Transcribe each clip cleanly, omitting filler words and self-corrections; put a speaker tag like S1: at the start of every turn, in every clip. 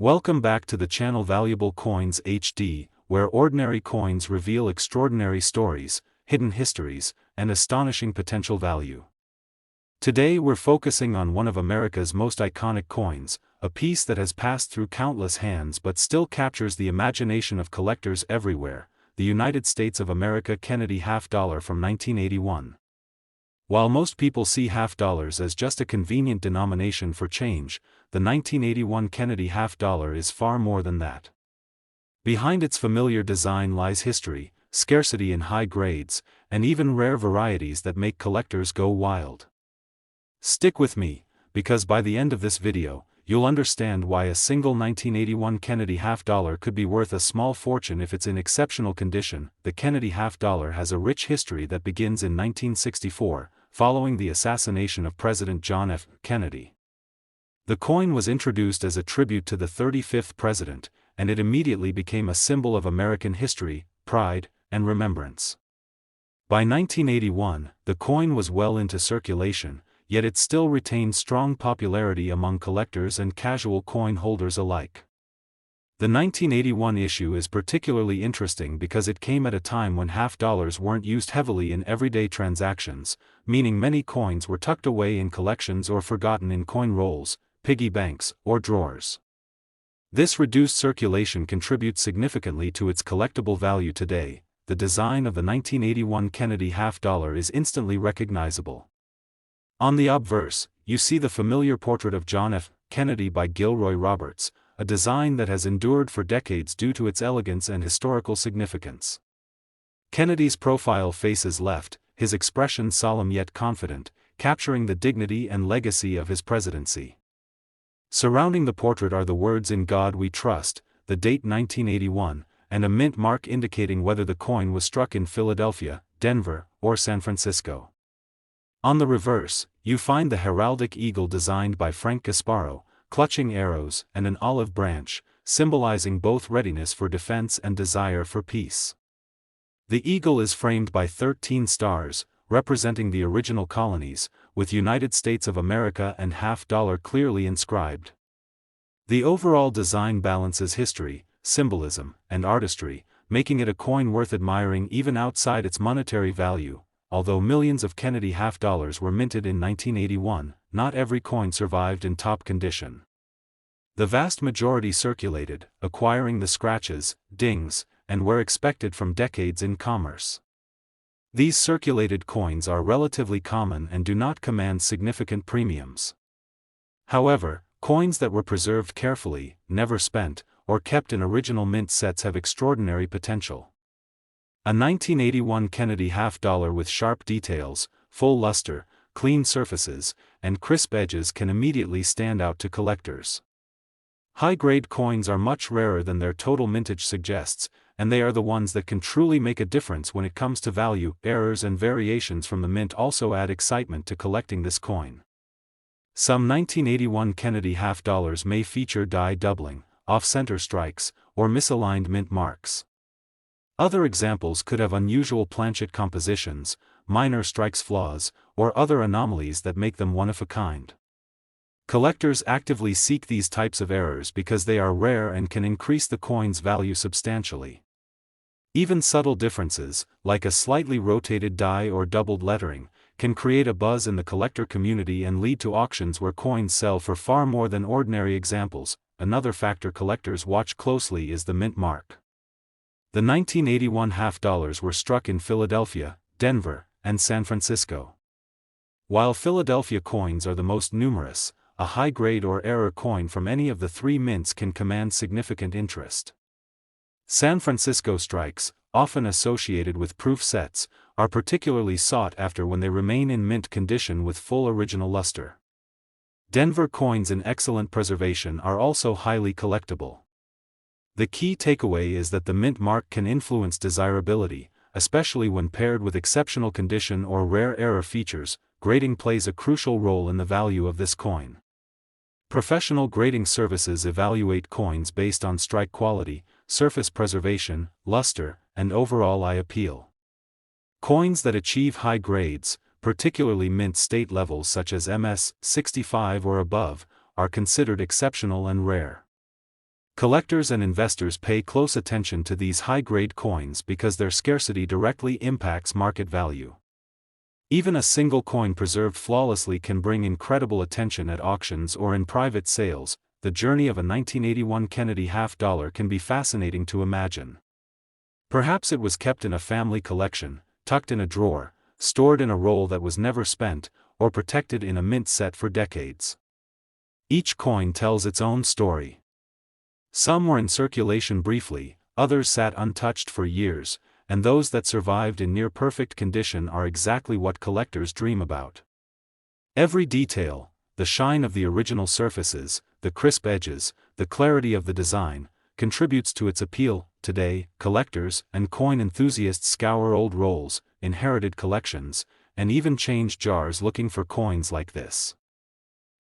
S1: Welcome back to the channel Valuable Coins HD, where ordinary coins reveal extraordinary stories, hidden histories, and astonishing potential value. Today we're focusing on one of America's most iconic coins, a piece that has passed through countless hands but still captures the imagination of collectors everywhere, the United States of America Kennedy half-dollar from 1981. While most people see half-dollars as just a convenient denomination for change, the 1981 Kennedy half-dollar is far more than that. Behind its familiar design lies history, scarcity in high grades, and even rare varieties that make collectors go wild. Stick with me, because by the end of this video, you'll understand why a single 1981 Kennedy half-dollar could be worth a small fortune if it's in exceptional condition. The Kennedy half-dollar has a rich history that begins in 1964, following the assassination of President John F. Kennedy. The coin was introduced as a tribute to the 35th president, and it immediately became a symbol of American history, pride, and remembrance. By 1981, the coin was well into circulation, yet it still retained strong popularity among collectors and casual coin holders alike. The 1981 issue is particularly interesting because it came at a time when half-dollars weren't used heavily in everyday transactions, meaning many coins were tucked away in collections or forgotten in coin rolls, piggy banks, or drawers. This reduced circulation contributes significantly to its collectible value today. The design of the 1981 Kennedy half-dollar is instantly recognizable. On the obverse, you see the familiar portrait of John F. Kennedy by Gilroy Roberts, a design that has endured for decades due to its elegance and historical significance. Kennedy's profile faces left, his expression solemn yet confident, capturing the dignity and legacy of his presidency. Surrounding the portrait are the words "In God We Trust," the date 1981, and a mint mark indicating whether the coin was struck in Philadelphia, Denver, or San Francisco. On the reverse, you find the heraldic eagle designed by Frank Gasparo, clutching arrows and an olive branch, symbolizing both readiness for defense and desire for peace. The eagle is framed by 13 stars, representing the original colonies, with United States of America and half-dollar clearly inscribed. The overall design balances history, symbolism, and artistry, making it a coin worth admiring even outside its monetary value. Although millions of Kennedy half-dollars were minted in 1981, not every coin survived in top condition. The vast majority circulated, acquiring the scratches, dings, and were expected from decades in commerce. These circulated coins are relatively common and do not command significant premiums. However, coins that were preserved carefully, never spent, or kept in original mint sets have extraordinary potential. A 1981 Kennedy half-dollar with sharp details, full luster, clean surfaces, and crisp edges can immediately stand out to collectors. High-grade coins are much rarer than their total mintage suggests, and they are the ones that can truly make a difference when it comes to value. Errors and variations from the mint also add excitement to collecting this coin. Some 1981 Kennedy half-dollars may feature die doubling, off-center strikes, or misaligned mint marks. Other examples could have unusual planchet compositions, minor strikes flaws, or other anomalies that make them one of a kind. Collectors actively seek these types of errors because they are rare and can increase the coin's value substantially. Even subtle differences, like a slightly rotated die or doubled lettering, can create a buzz in the collector community and lead to auctions where coins sell for far more than ordinary examples. Another factor collectors watch closely is the mint mark. The 1981 half-dollars were struck in Philadelphia, Denver, and San Francisco. While Philadelphia coins are the most numerous, a high-grade or error coin from any of the three mints can command significant interest. San Francisco strikes, often associated with proof sets, are particularly sought after when they remain in mint condition with full original luster. Denver coins in excellent preservation are also highly collectible. The key takeaway is that the mint mark can influence desirability, especially when paired with exceptional condition or rare error features. Grading plays a crucial role in the value of this coin. Professional grading services evaluate coins based on strike quality, surface preservation, luster, and overall eye appeal. Coins that achieve high grades, particularly mint state levels such as MS 65 or above, are considered exceptional and rare. Collectors and investors pay close attention to these high-grade coins because their scarcity directly impacts market value. Even a single coin preserved flawlessly can bring incredible attention at auctions or in private sales. The journey of a 1981 Kennedy half-dollar can be fascinating to imagine. Perhaps it was kept in a family collection, tucked in a drawer, stored in a roll that was never spent, or protected in a mint set for decades. Each coin tells its own story. Some were in circulation briefly, others sat untouched for years, and those that survived in near-perfect condition are exactly what collectors dream about. Every detail, the shine of the original surfaces, the crisp edges, the clarity of the design, contributes to its appeal. Today, collectors and coin enthusiasts scour old rolls, inherited collections, and even change jars looking for coins like this.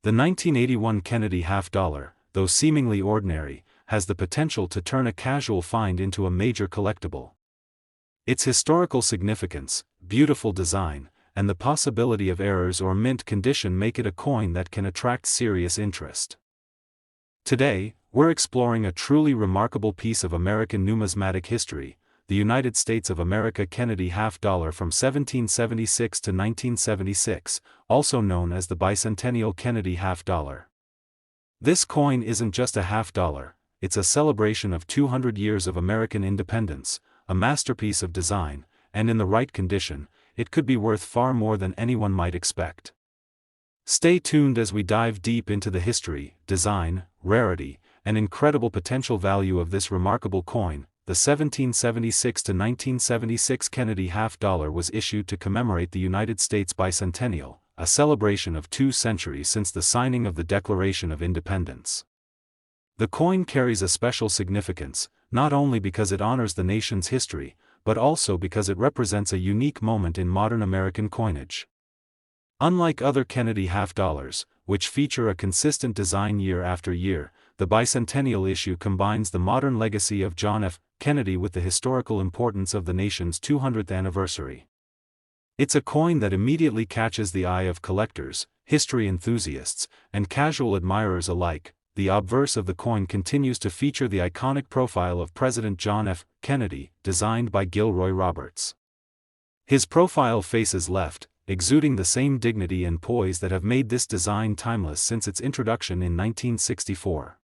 S1: The 1981 Kennedy half-dollar, though seemingly ordinary, has the potential to turn a casual find into a major collectible. Its historical significance, beautiful design, and the possibility of errors or mint condition make it a coin that can attract serious interest. Today, we're exploring a truly remarkable piece of American numismatic history, the United States of America Kennedy half-dollar from 1776 to 1976, also known as the bicentennial Kennedy half-dollar. This coin isn't just a half-dollar, it's a celebration of 200 years of American independence, a masterpiece of design, and in the right condition, it could be worth far more than anyone might expect. Stay tuned as we dive deep into the history, design, rarity, and incredible potential value of this remarkable coin. The 1776 to 1976 Kennedy half-dollar was issued to commemorate the United States bicentennial, a celebration of 2 centuries since the signing of the Declaration of Independence. The coin carries a special significance, not only because it honors the nation's history, but also because it represents a unique moment in modern American coinage. Unlike other Kennedy half-dollars, which feature a consistent design year after year, the bicentennial issue combines the modern legacy of John F. Kennedy with the historical importance of the nation's 200th anniversary. It's a coin that immediately catches the eye of collectors, history enthusiasts, and casual admirers alike. The obverse of the coin continues to feature the iconic profile of President John F. Kennedy, designed by Gilroy Roberts. His profile faces left, exuding the same dignity and poise that have made this design timeless since its introduction in 1964.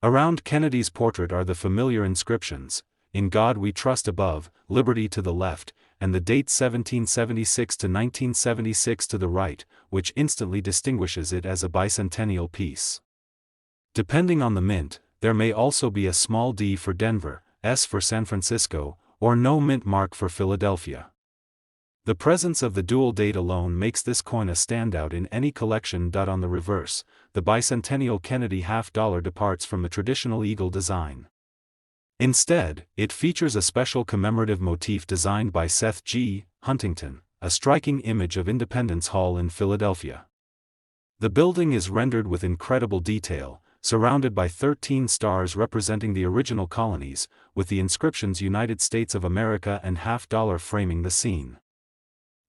S1: Around Kennedy's portrait are the familiar inscriptions, "In God We Trust" above, "Liberty" to the left, and the date 1776 to 1976 to the right, which instantly distinguishes it as a bicentennial piece. Depending on the mint, there may also be a small D for Denver, S for San Francisco, or no mint mark for Philadelphia. The presence of the dual date alone makes this coin a standout in any collection. On the reverse, the bicentennial Kennedy half-dollar departs from the traditional eagle design. Instead, it features a special commemorative motif designed by Seth G. Huntington, a striking image of Independence Hall in Philadelphia. The building is rendered with incredible detail, surrounded by 13 stars representing the original colonies, with the inscriptions United States of America and half-dollar framing the scene.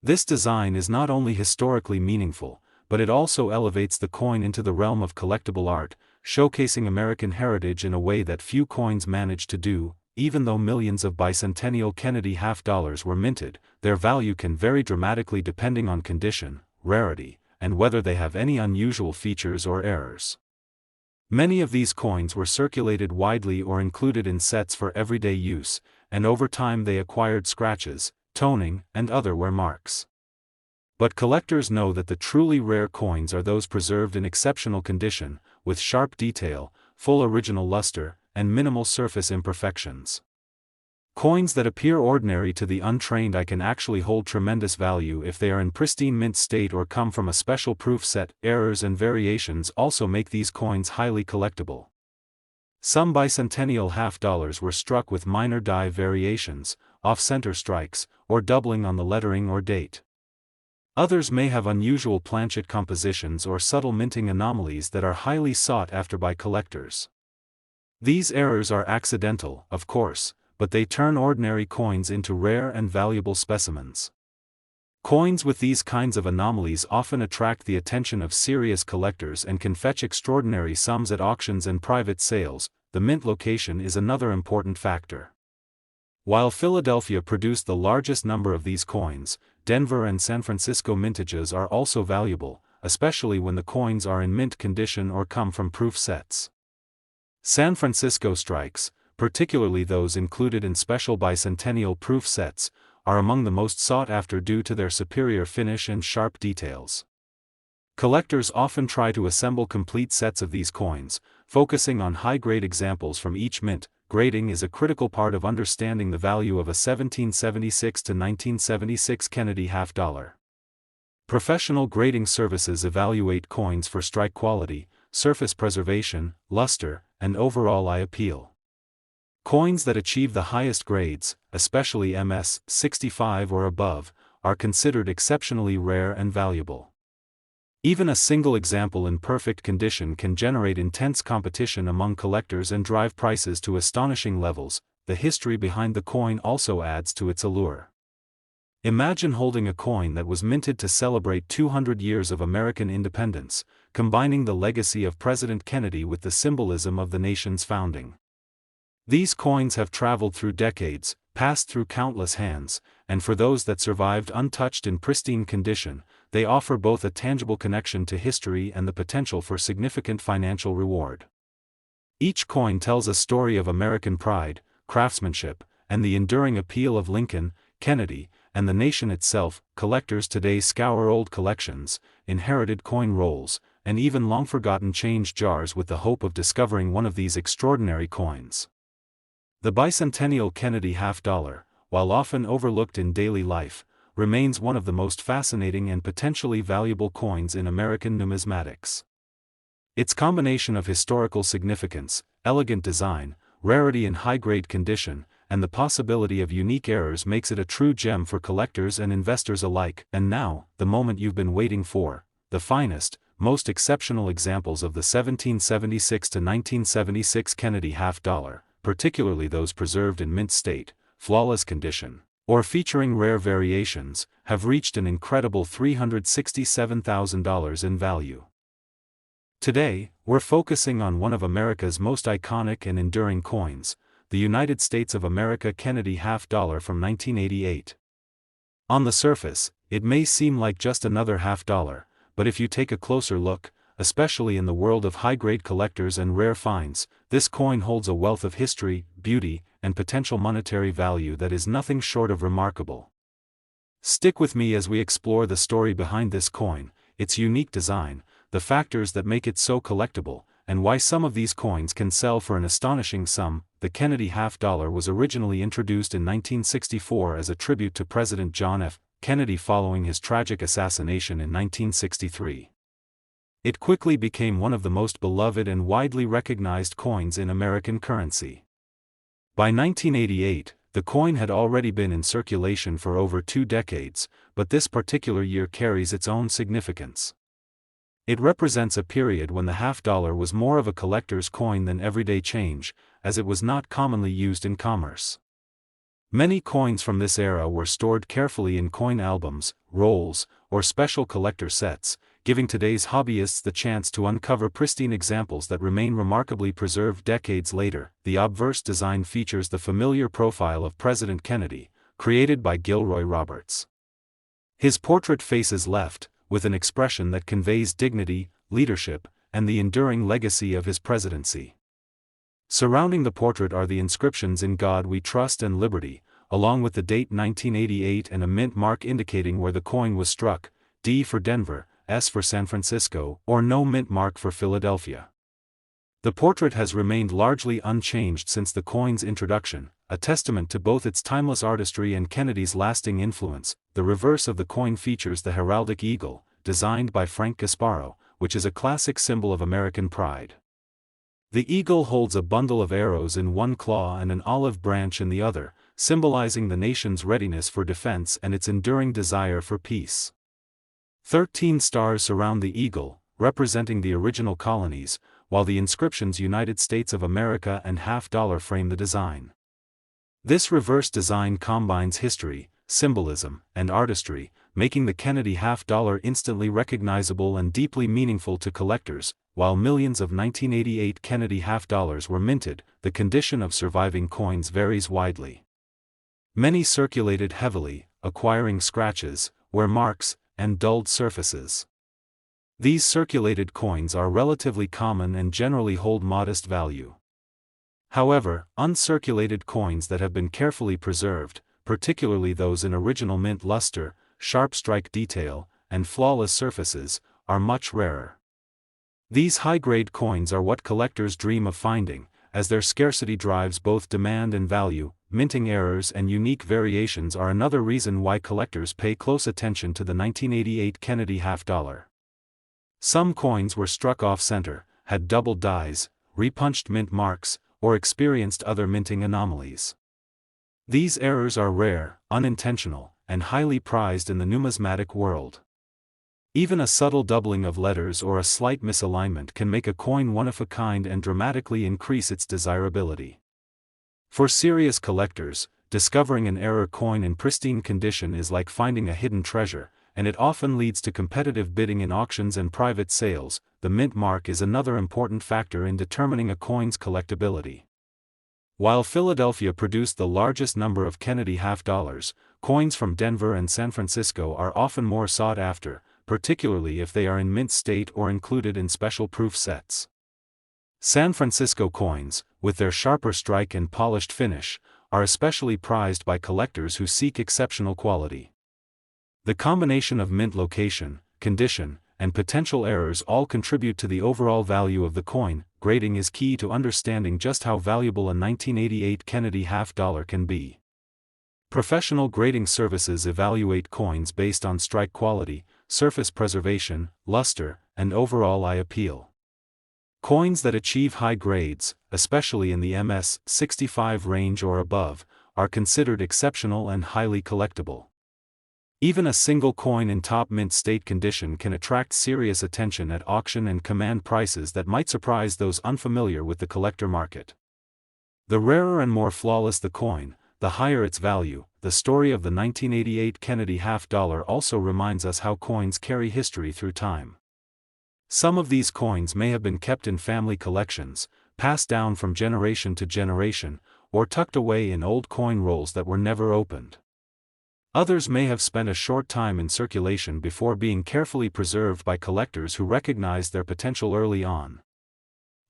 S1: This design is not only historically meaningful, but it also elevates the coin into the realm of collectible art, showcasing American heritage in a way that few coins manage to do. Even though millions of bicentennial Kennedy half-dollars were minted, their value can vary dramatically depending on condition, rarity, and whether they have any unusual features or errors. Many of these coins were circulated widely or included in sets for everyday use, and over time they acquired scratches, toning, and other wear marks. But collectors know that the truly rare coins are those preserved in exceptional condition, with sharp detail, full original luster, and minimal surface imperfections. Coins that appear ordinary to the untrained eye can actually hold tremendous value if they are in pristine mint state or come from a special proof set. Errors and variations also make these coins highly collectible. Some bicentennial half-dollars were struck with minor die variations, off-center strikes, or doubling on the lettering or date. Others may have unusual planchet compositions or subtle minting anomalies that are highly sought after by collectors. These errors are accidental, of course, but they turn ordinary coins into rare and valuable specimens. Coins with these kinds of anomalies often attract the attention of serious collectors and can fetch extraordinary sums at auctions and private sales. the mint location is another important factor. While Philadelphia produced the largest number of these coins, Denver and San Francisco mintages are also valuable, especially when the coins are in mint condition or come from proof sets. San Francisco strikes, particularly those included in special bicentennial proof sets, are among the most sought after due to their superior finish and sharp details. Collectors often try to assemble complete sets of these coins, focusing on high-grade examples from each mint. Grading is a critical part of understanding the value of a 1776 to 1976 Kennedy half-dollar. Professional grading services evaluate coins for strike quality, surface preservation, luster, and overall eye appeal. Coins that achieve the highest grades, especially MS 65 or above, are considered exceptionally rare and valuable. Even a single example in perfect condition can generate intense competition among collectors and drive prices to astonishing levels. The history behind the coin also adds to its allure. Imagine holding a coin that was minted to celebrate 200 years of American independence, combining the legacy of President Kennedy with the symbolism of the nation's founding. These coins have traveled through decades, passed through countless hands, and for those that survived untouched in pristine condition, they offer both a tangible connection to history and the potential for significant financial reward. Each coin tells a story of American pride, craftsmanship, and the enduring appeal of Lincoln, Kennedy, and the nation itself. Collectors today scour old collections, inherited coin rolls, and even long-forgotten change jars with the hope of discovering one of these extraordinary coins. The bicentennial Kennedy half-dollar, while often overlooked in daily life, remains one of the most fascinating and potentially valuable coins in American numismatics. Its combination of historical significance, elegant design, rarity in high-grade condition, and the possibility of unique errors makes it a true gem for collectors and investors alike. And now, the moment you've been waiting for: the finest, most exceptional examples of the 1776 to 1976 Kennedy half-dollar, particularly those preserved in mint state, flawless condition, or featuring rare variations, have reached an incredible $367,000 in value. Today, we're focusing on one of America's most iconic and enduring coins, the United States of America Kennedy half-dollar from 1988. On the surface, it may seem like just another half-dollar, but if you take a closer look, especially in the world of high-grade collectors and rare finds, this coin holds a wealth of history, beauty, and potential monetary value that is nothing short of remarkable. Stick with me as we explore the story behind this coin, its unique design, the factors that make it so collectible, and why some of these coins can sell for an astonishing sum. The Kennedy half-dollar was originally introduced in 1964 as a tribute to President John F. Kennedy following his tragic assassination in 1963. It quickly became one of the most beloved and widely recognized coins in American currency. By 1988, the coin had already been in circulation for over 2 decades, but this particular year carries its own significance. It represents a period when the half-dollar was more of a collector's coin than everyday change, as it was not commonly used in commerce. Many coins from this era were stored carefully in coin albums, rolls, or special collector sets, giving today's hobbyists the chance to uncover pristine examples that remain remarkably preserved decades later. The obverse design features the familiar profile of President Kennedy, created by Gilroy Roberts. His portrait faces left, with an expression that conveys dignity, leadership, and the enduring legacy of his presidency. Surrounding the portrait are the inscriptions "In God We Trust" and "Liberty," along with the date 1988 and a mint mark indicating where the coin was struck, D for Denver, S for San Francisco, or no mint mark for Philadelphia. The portrait has remained largely unchanged since the coin's introduction, a testament to both its timeless artistry and Kennedy's lasting influence. The reverse of the coin features the heraldic eagle, designed by Frank Gasparo, which is a classic symbol of American pride. The eagle holds a bundle of arrows in one claw and an olive branch in the other, symbolizing the nation's readiness for defense and its enduring desire for peace. 13 stars surround the eagle, representing the original colonies, while the inscriptions "United States of America" and half-dollar frame the design. This reverse design combines history, symbolism, and artistry, making the Kennedy half-dollar instantly recognizable and deeply meaningful to collectors. While millions of 1988 Kennedy half-dollars were minted, the condition of surviving coins varies widely. Many circulated heavily, acquiring scratches, wear marks, and dulled surfaces. These circulated coins are relatively common and generally hold modest value. However, uncirculated coins that have been carefully preserved, particularly those in original mint luster, sharp strike detail, and flawless surfaces, are much rarer. These high-grade coins are what collectors dream of finding, as their scarcity drives both demand and value. Minting errors and unique variations are another reason why collectors pay close attention to the 1988 Kennedy half-dollar. Some coins were struck off-center, had doubled dies, repunched mint marks, or experienced other minting anomalies. These errors are rare, unintentional, and highly prized in the numismatic world. Even a subtle doubling of letters or a slight misalignment can make a coin one of a kind and dramatically increase its desirability. For serious collectors, discovering an error coin in pristine condition is like finding a hidden treasure, and it often leads to competitive bidding in auctions and private sales. The mint mark is another important factor in determining a coin's collectability. While Philadelphia produced the largest number of Kennedy half-dollars, coins from Denver and San Francisco are often more sought after, particularly if they are in mint state or included in special proof sets. San Francisco coins, with their sharper strike and polished finish, are especially prized by collectors who seek exceptional quality. The combination of mint location, condition, and potential errors all contribute to the overall value of the coin. Grading is key to understanding just how valuable a 1988 Kennedy half-dollar can be. Professional grading services evaluate coins based on strike quality, surface preservation, luster, and overall eye appeal. Coins that achieve high grades, especially in the MS-65 range or above, are considered exceptional and highly collectible. Even a single coin in top mint state condition can attract serious attention at auction and command prices that might surprise those unfamiliar with the collector market. The rarer and more flawless the coin, the higher its value. The story of the 1988 Kennedy half-dollar also reminds us how coins carry history through time. Some of these coins may have been kept in family collections, passed down from generation to generation, or tucked away in old coin rolls that were never opened. Others may have spent a short time in circulation before being carefully preserved by collectors who recognized their potential early on.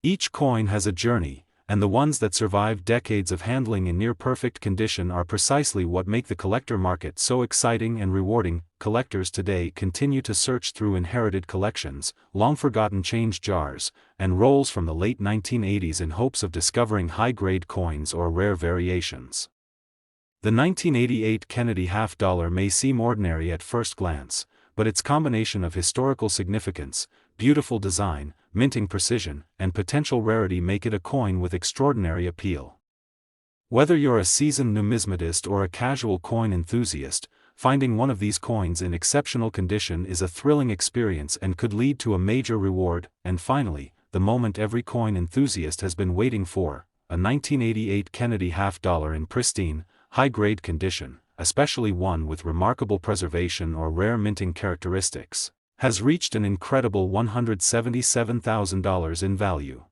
S1: Each coin has a journey, and the ones that survive decades of handling in near-perfect condition are precisely what make the collector market so exciting and rewarding. Collectors today continue to search through inherited collections, long-forgotten change jars, and rolls from the late 1980s in hopes of discovering high-grade coins or rare variations. The 1988 Kennedy half-dollar may seem ordinary at first glance, but its combination of historical significance, beautiful design, minting precision, and potential rarity make it a coin with extraordinary appeal. Whether you're a seasoned numismatist or a casual coin enthusiast, finding one of these coins in exceptional condition is a thrilling experience and could lead to a major reward. And finally, the moment every coin enthusiast has been waiting for, a 1988 Kennedy half-dollar in pristine, high-grade condition, especially one with remarkable preservation or rare minting characteristics, has reached an incredible $177,000 in value.